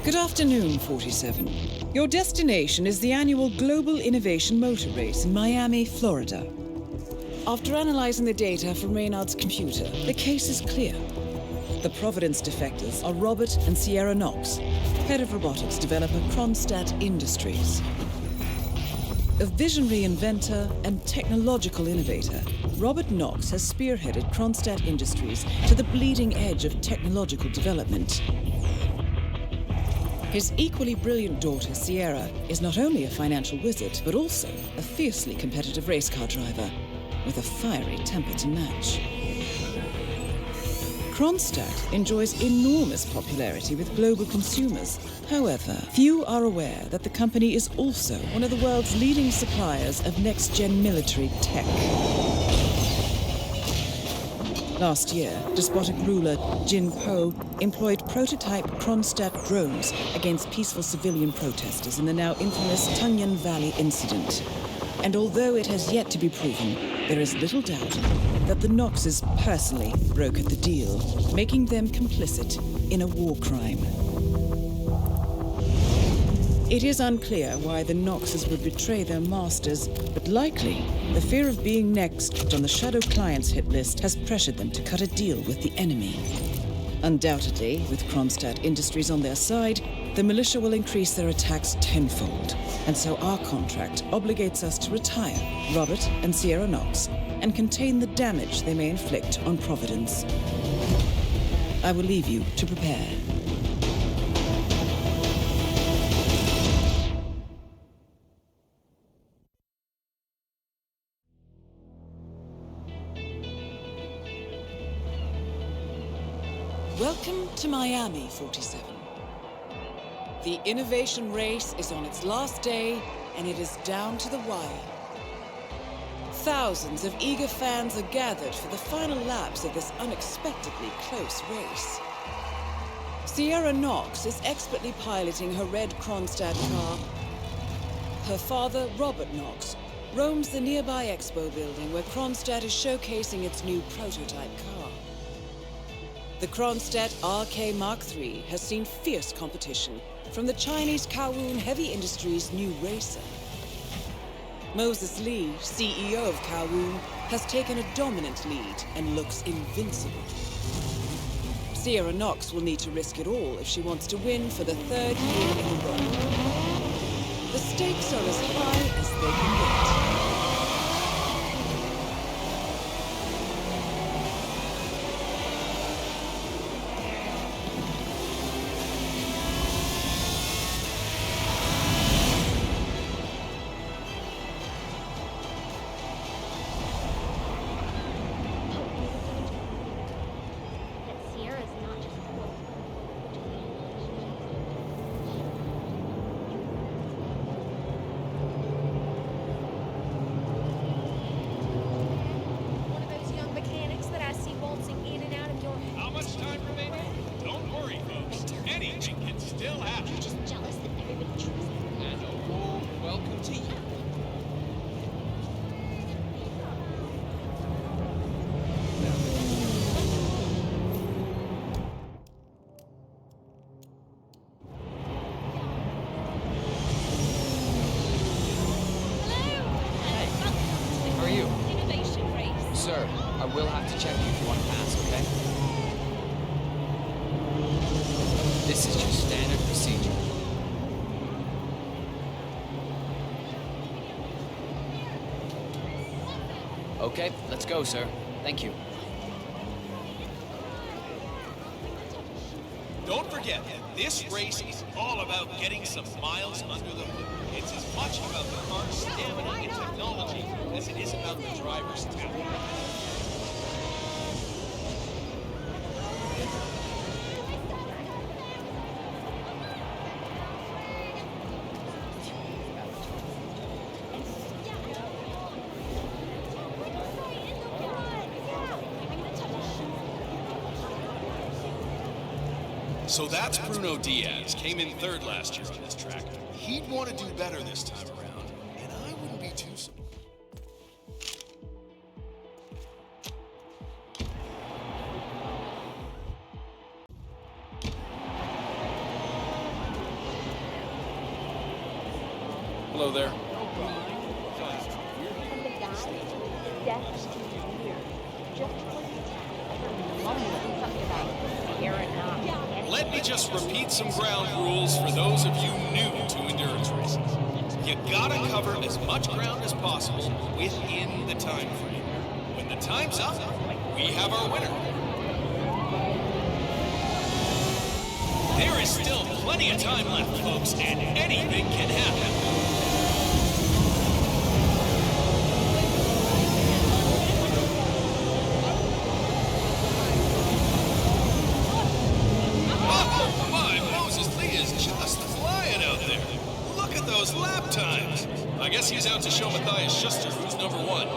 Good afternoon, 47. Your destination is the annual Global Innovation Motor Race in Miami, Florida. After analyzing the data from Reynard's computer, the case is clear. The Providence defectors are Robert and Sierra Knox, head of robotics developer Kronstadt Industries. A visionary inventor and technological innovator, Robert Knox has spearheaded Kronstadt Industries to the bleeding edge of technological development. His equally brilliant daughter, Sierra, is not only a financial wizard, but also a fiercely competitive race car driver, with a fiery temper to match. Kronstadt enjoys enormous popularity with global consumers. However, few are aware that the company is also one of the world's leading suppliers of next-gen military tech. Last year, despotic ruler Jin Po employed prototype Kronstadt drones against peaceful civilian protesters in the now infamous Tungan Valley incident. And although it has yet to be proven, there is little doubt that the Knoxes personally brokered the deal, making them complicit in a war crime. It is unclear why the Knoxes would betray their masters, but likely the fear of being next on the Shadow Clients hit list has pressured them to cut a deal with the enemy. Undoubtedly, with Kronstadt Industries on their side, the militia will increase their attacks tenfold, and so our contract obligates us to retire Robert and Sierra Knox and contain the damage they may inflict on Providence. I will leave you to prepare. Welcome to Miami, 47. The innovation race is on its last day, and it is down to the wire. Thousands of eager fans are gathered for the final laps of this unexpectedly close race. Sierra Knox is expertly piloting her red Kronstadt car. Her father, Robert Knox, roams the nearby expo building where Kronstadt is showcasing its new prototype car. The Kronstadt RK Mark III has seen fierce competition from the Chinese Kowloon Heavy Industries' new racer. Moses Lee, CEO of Kowloon, has taken a dominant lead and looks invincible. Sierra Knox will need to risk it all if she wants to win for the third year in a row. The stakes are as high as they can get. Sir, I will have to check you if you want to pass, okay? This is just standard procedure. Okay, let's go, sir. Thank you. Don't forget, this race is all about getting some miles under the hood. It's as much about the car's stamina and technology as it is about the driver's talent. So that's Bruno Diaz. Came in third last year on this track. He'd want to do better this time around, and I wouldn't be too surprised. Hello there. Let me just repeat some ground rules for those of you new to endurance races. You gotta cover as much ground as possible within the time frame. When the time's up, we have our winner. There is still plenty of time left, folks, and anything can happen. Oh my, Moses Lee is just flying out there. Look at those lap times. I guess he's out to show Matthias Schuster who's number one.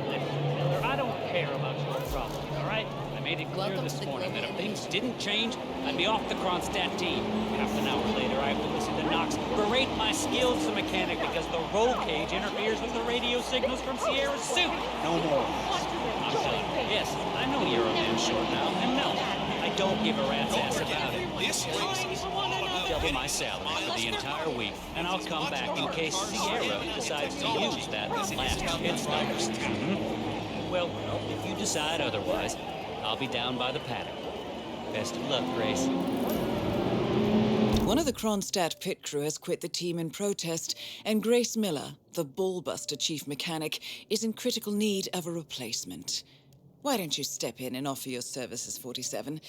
Miller, I don't care about your problem, all right? I made it clear this morning that if things didn't change, I'd be off the Kronstadt team. Half an hour later, I have to listen to Knox berate my skills as a mechanic because the roll cage interferes with the radio signals from Sierra's suit. No more. I'm done. Yes, I know you're a man short now, and no, I don't give a rat's ass about it. This race is all about Double getting my salary for the entire week, and I'll come back in case Sierra decides to use that last pit stop. Well, if you decide otherwise, I'll be down by the paddock. Best of luck, Grace. One of the Kronstadt pit crew has quit the team in protest, and Grace Miller, the ballbuster chief mechanic, is in critical need of a replacement. Why don't you step in and offer your services, 47?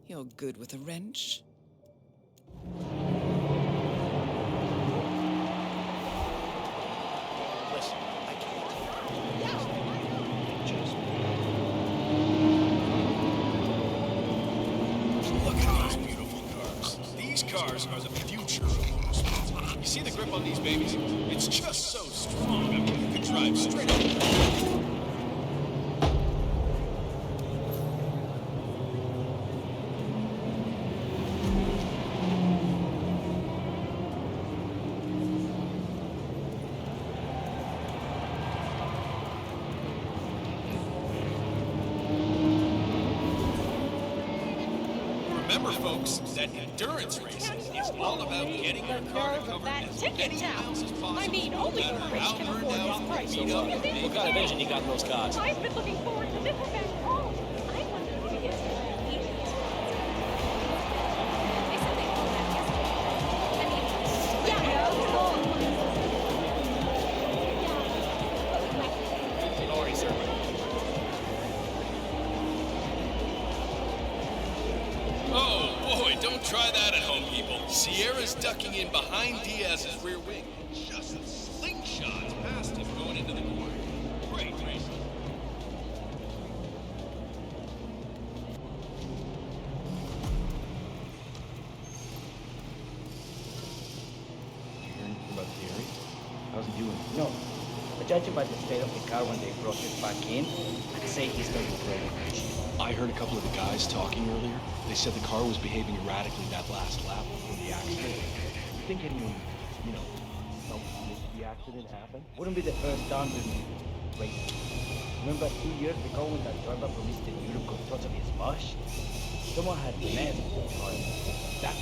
You're good with a wrench. Listen, I can't. Look at those beautiful cars. These cars are the future of motorsports. You see the grip on these babies? It's just so strong. I mean, you could drive straight up. Remember, folks, that endurance racing is all about getting your car to cover as many miles as possible. I mean, only no the matter rich how can burned afford out these or prices. beat up What kind of engine you got in those cars? I've been looking forward to this event all. I wonder if we get to meet these spots. They said they called that yesterday. I mean, yeah, Sorry, sir. Oh, boy, don't try that at home, people. Sierra's ducking in behind Diaz's rear wing. Just slingshots past him going into the corner. Great race. Hearing about Gary? How's he doing? No. But judging by the state of the car when they brought it back in, I'd say he's doing great. I heard a couple of the guys talking earlier. They said the car was behaving erratically that last lap before the accident. You think anyone, helped make the accident happen? Wouldn't be the first time with me. Wait. Remember 2 years ago when that driver from Eastern Europe got totally smashed? Someone had messed with the car. That's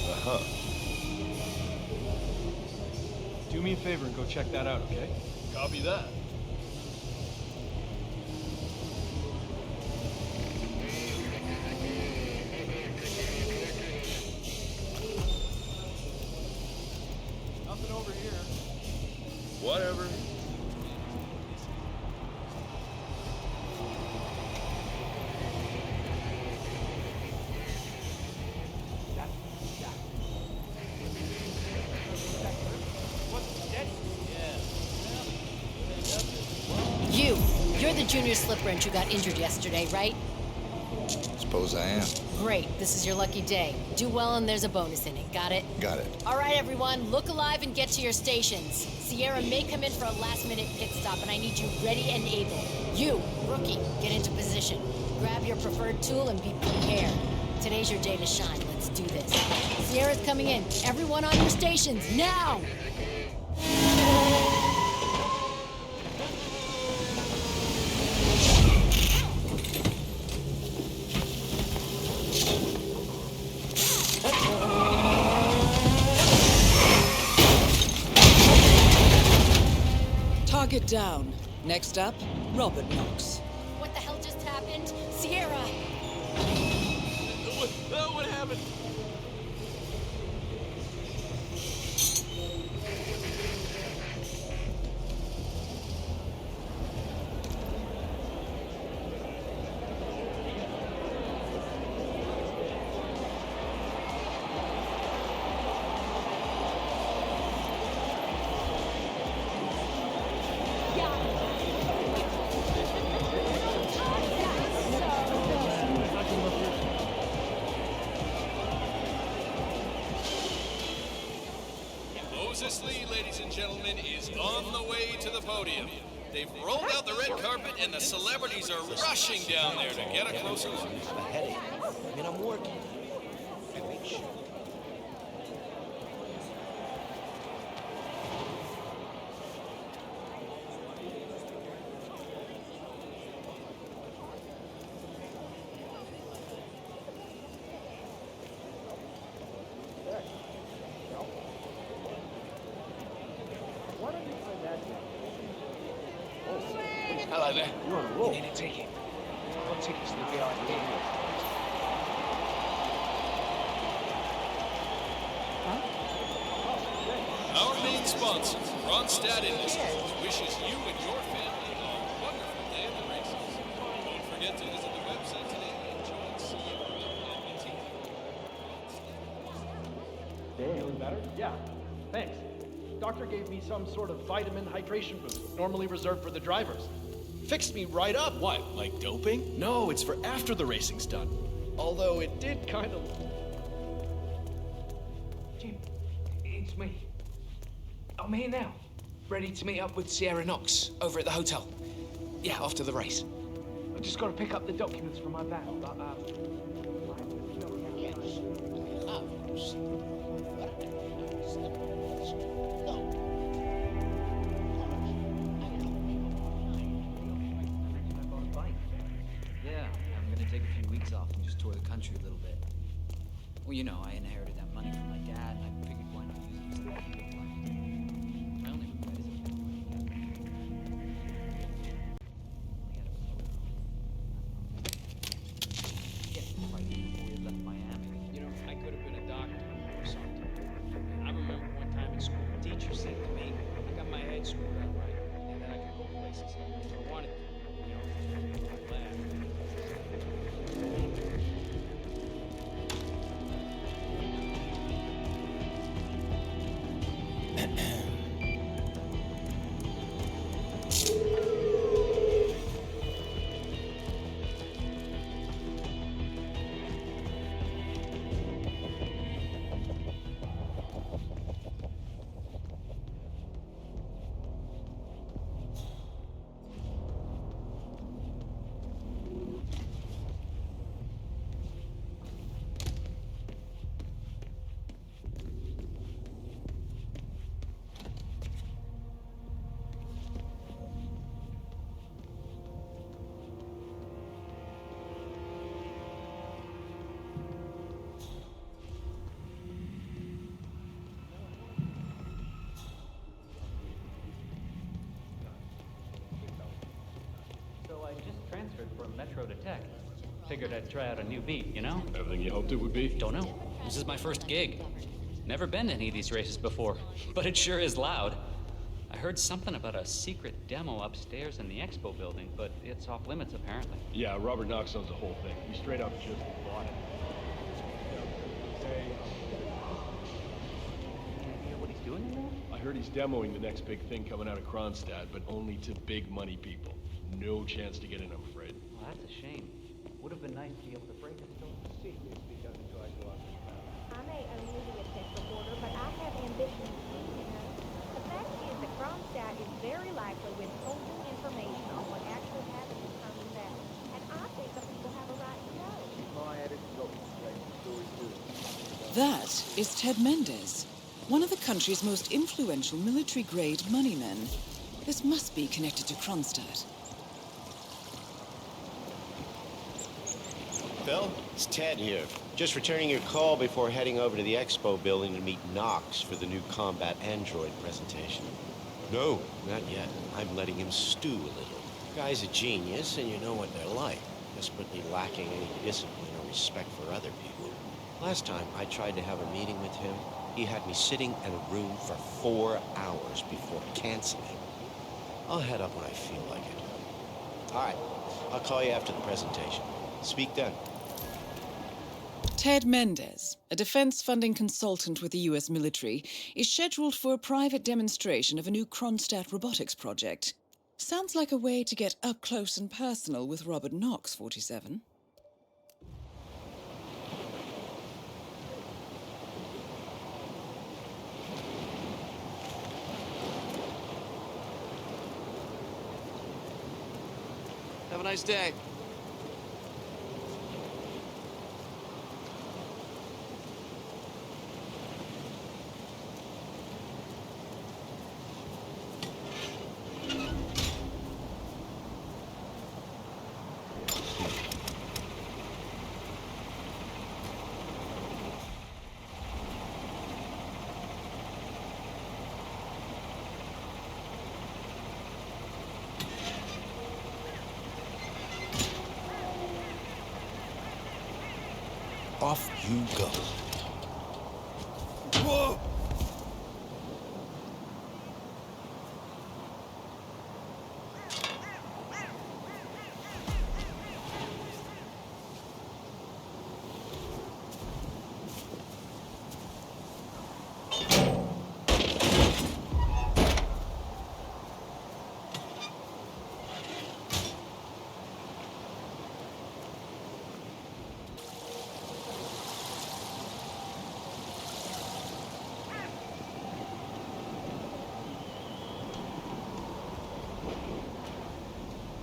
Do me a favor and go check that out, okay? Copy that. Nothing over here. Whatever. You're the junior slip wrench who got injured yesterday, right? Suppose I am. Great, this is your lucky day. Do well and there's a bonus in it, got it? Got it. All right, everyone, look alive and get to your stations. Sierra may come in for a last-minute pit stop, and I need you ready and able. You, rookie, get into position. Grab your preferred tool and be prepared. Today's your day to shine. Let's do this. Sierra's coming in. Everyone on your stations, now! it down. Next up, Robert Knox. What the hell just happened? Sierra! What happened? Moses Lee, ladies and gentlemen, is on the way to the podium. They've rolled out the red carpet and the celebrities are rushing down there to get a closer look. I have a headache. I mean, I'm working. I make sure. Hello there. You're on a roll. You need a ticket. I've got tickets to the VIP. Our main sponsor, Ronstadt Industries, wishes you and your family a wonderful day at the races. Don't forget to visit the website today and join Sierra and the team. Feeling better? Yeah. Thanks. Doctor gave me some sort of vitamin hydration boost, normally reserved for the drivers. Fixed me right up. What, like doping? No, it's for after the racing's done. Although it did kind of... Jim, it's me. I'm here now, ready to meet up with Sierra Knox over at the hotel. Yeah, after the race. I just got to pick up the documents from my bag, but, Yeah, I'm gonna take a few weeks off and just tour the country a little bit. Well, you know, I inherited that money from my dad, and I figured why not use it for something good life. My only regret is that right before we left Miami. You know, I could have been a doctor or something. I remember one time in school, a teacher said to me, I got my head screwed up, right? And then I could go places if I wanted to. You know, I'm glad. So I just transferred from Metro to Tech. Figured I'd try out a new beat, you know? Everything you hoped it would be? Don't know. This is my first gig. Never been to any of these races before, but it sure is loud. I heard something about a secret demo upstairs in the expo building, but it's off limits apparently. Yeah, Robert Knox owns the whole thing. He straight up just bought it. You hear what he's doing in there? I heard he's demoing the next big thing coming out of Kronstadt, but only to big money people. No chance to get in, I'm afraid. Well, that's a shame. Would have been nice to be able to break a stone secret because until I go out. I may only be a tech reporter, but I have ambitions too, you know. The fact is that Kronstadt is very likely withholding information on what actually happened in Herman Valley. And I think the people have a right to know. That is Ted Mendez, one of the country's most influential military-grade moneymen. This must be connected to Kronstadt. Phil, it's Ted here. Just returning your call before heading over to the expo building to meet Knox for the new combat android presentation. No, not yet. I'm letting him stew a little. Guy's a genius, and you know what they're like. Desperately lacking any discipline or respect for other people. Last time I tried to have a meeting with him, he had me sitting in a room for 4 hours before canceling. I'll head up when I feel like it. All right, I'll call you after the presentation. Speak then. Ted Mendez, a defense funding consultant with the US military, is scheduled for a private demonstration of a new Kronstadt robotics project. Sounds like a way to get up close and personal with Robert Knox, 47. Have a nice day. Off you go. Whoa!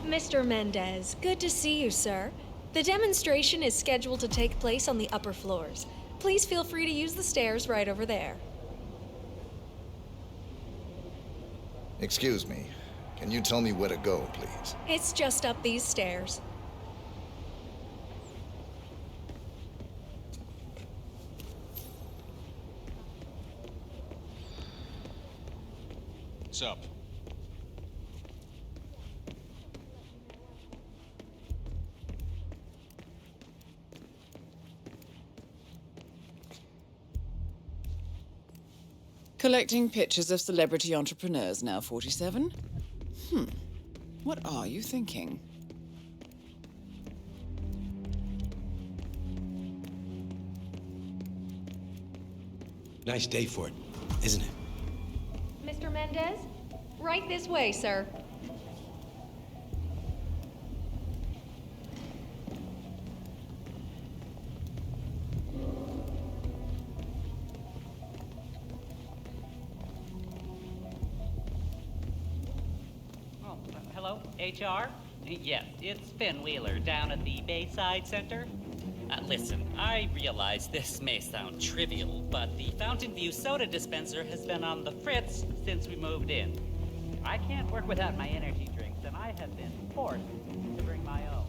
Mr. Mendez, good to see you, sir. The demonstration is scheduled to take place on the upper floors. Please feel free to use the stairs right over there. Excuse me. Can you tell me where to go, please? It's just up these stairs. What's up? Collecting pictures of celebrity entrepreneurs now, 47? What are you thinking? Nice day for it, isn't it? Mr. Mendez? Right this way, sir. Hello, HR? Yes, it's Finn Wheeler down at the Bayside Center. Listen, I realize this may sound trivial, but the Fountain View soda dispenser has been on the fritz since we moved in. I can't work without my energy drinks, and I have been forced to bring my own.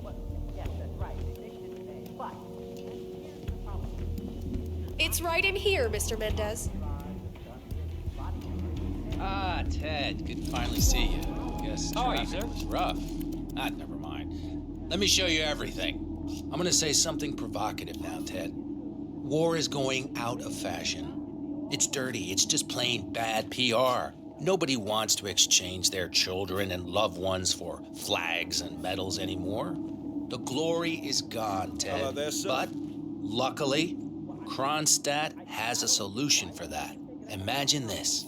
What? Yes, that's right. They should say, but here's the problem. It's right in here, Mr. Mendez. Ah, Ted, good to finally see you. Guess How are you, traffic sir? was rough. Never mind. Let me show you everything. I'm gonna say something provocative now, Ted. War is going out of fashion. It's dirty. It's just plain bad PR. Nobody wants to exchange their children and loved ones for flags and medals anymore. The glory is gone, Ted. Hello there, sir. But luckily, Kronstadt has a solution for that. Imagine this.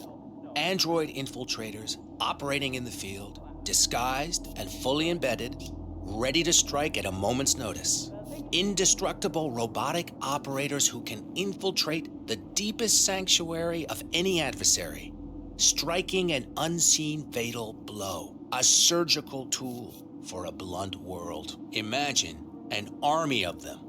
Android infiltrators operating in the field, disguised and fully embedded, ready to strike at a moment's notice. Indestructible robotic operators who can infiltrate the deepest sanctuary of any adversary, striking an unseen fatal blow, a surgical tool for a blunt world. Imagine an army of them,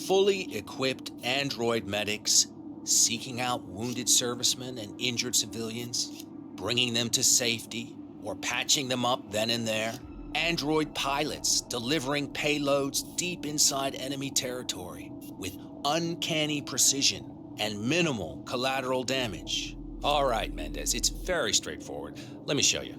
fully equipped android medics seeking out wounded servicemen and injured civilians, bringing them to safety or patching them up then and there. Android pilots delivering payloads deep inside enemy territory with uncanny precision and minimal collateral damage. All right, Mendez, it's very straightforward. Let me show you.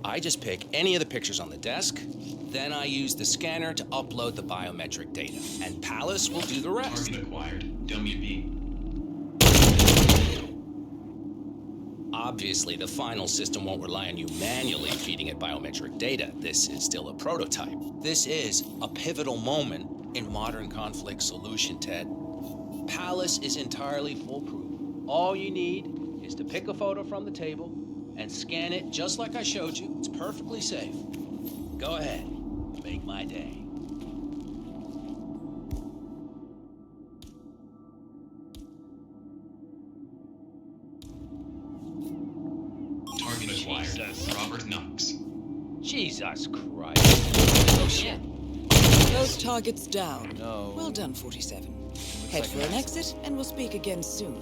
I just pick any of the pictures on the desk, then I use the scanner to upload the biometric data, and Palace will do the rest. Target acquired. Dummy B. Obviously, the final system won't rely on you manually feeding it biometric data. This is still a prototype. This is a pivotal moment in modern conflict solution, Ted. Palace is entirely foolproof. All you need is to pick a photo from the table and scan it just like I showed you. It's perfectly safe. Go ahead. Make my day. Target acquired. Robert Knox. Jesus Christ. Oh, shit. Both targets down. No. Well done, 47. Head for an exit, and we'll speak again soon.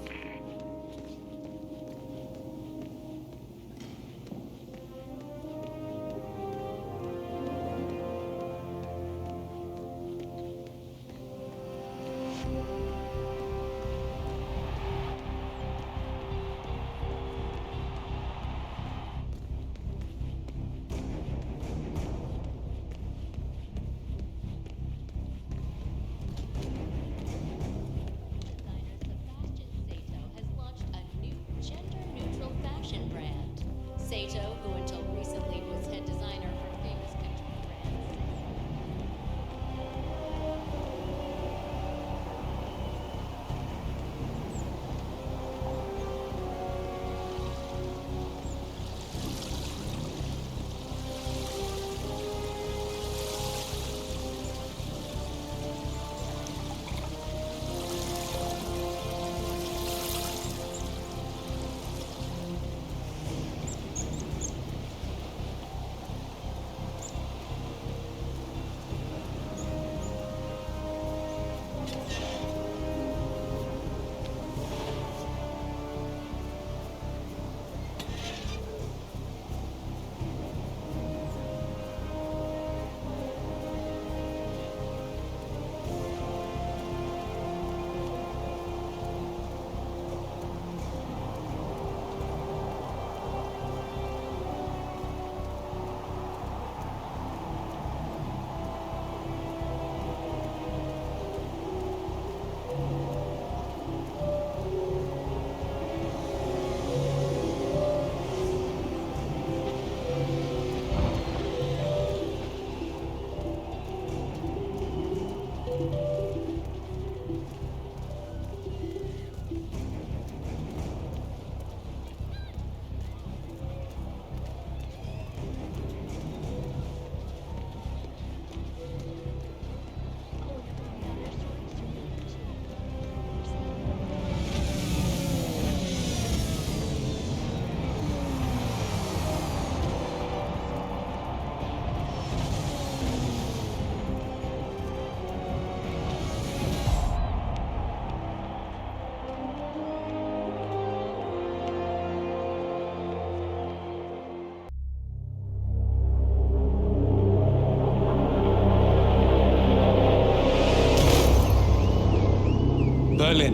Sato, who until recently was head designer for famous country brands. Berlin,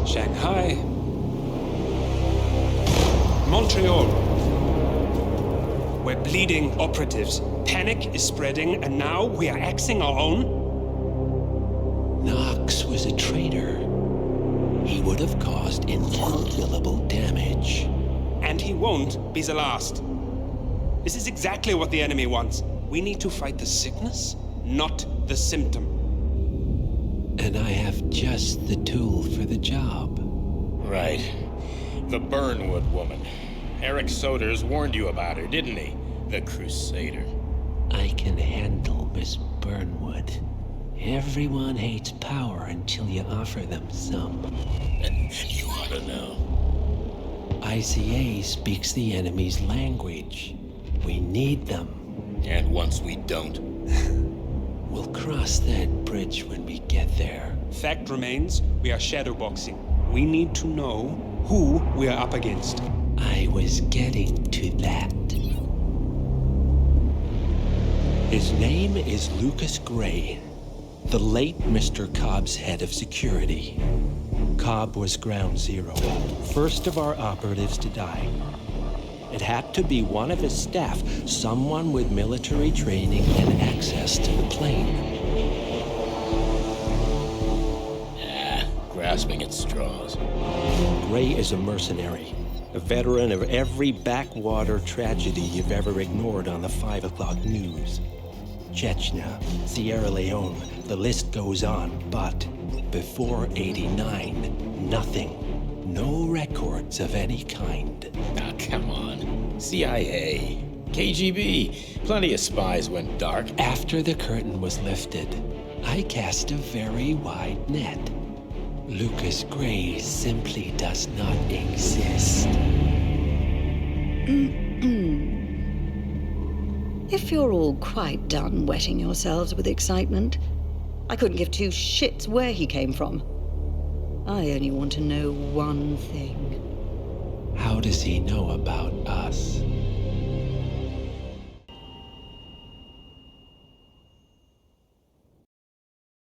Shanghai, Montreal. We're bleeding operatives. Panic is spreading, and now we are axing our own? Knox was a traitor. He would have caused incalculable damage. And he won't be the last. This is exactly what the enemy wants. We need to fight the sickness, not the symptom. And I have just the tool for the job. Right. The Burnwood woman. Eric Soders warned you about her, didn't he? The Crusader. I can handle Miss Burnwood. Everyone hates power until you offer them some. You ought to know. ICA speaks the enemy's language. We need them. And once we don't? We'll cross that bridge when we get there. Fact remains, we are shadowboxing. We need to know who we are up against. I was getting to that. His name is Lucas Gray, the late Mr. Cobb's head of security. Cobb was ground zero, first of our operatives to die. It had to be one of his staff, someone with military training and access to the plane. Grasping at straws. Gray is a mercenary, a veteran of every backwater tragedy you've ever ignored on the 5 o'clock news. Chechnya, Sierra Leone, the list goes on, but before '89, nothing. No records of any kind. Ah, come on. CIA, KGB, plenty of spies went dark. After the curtain was lifted, I cast a very wide net. Lucas Gray simply does not exist. If you're all quite done wetting yourselves with excitement, I couldn't give two shits where he came from. I only want to know one thing. How does he know about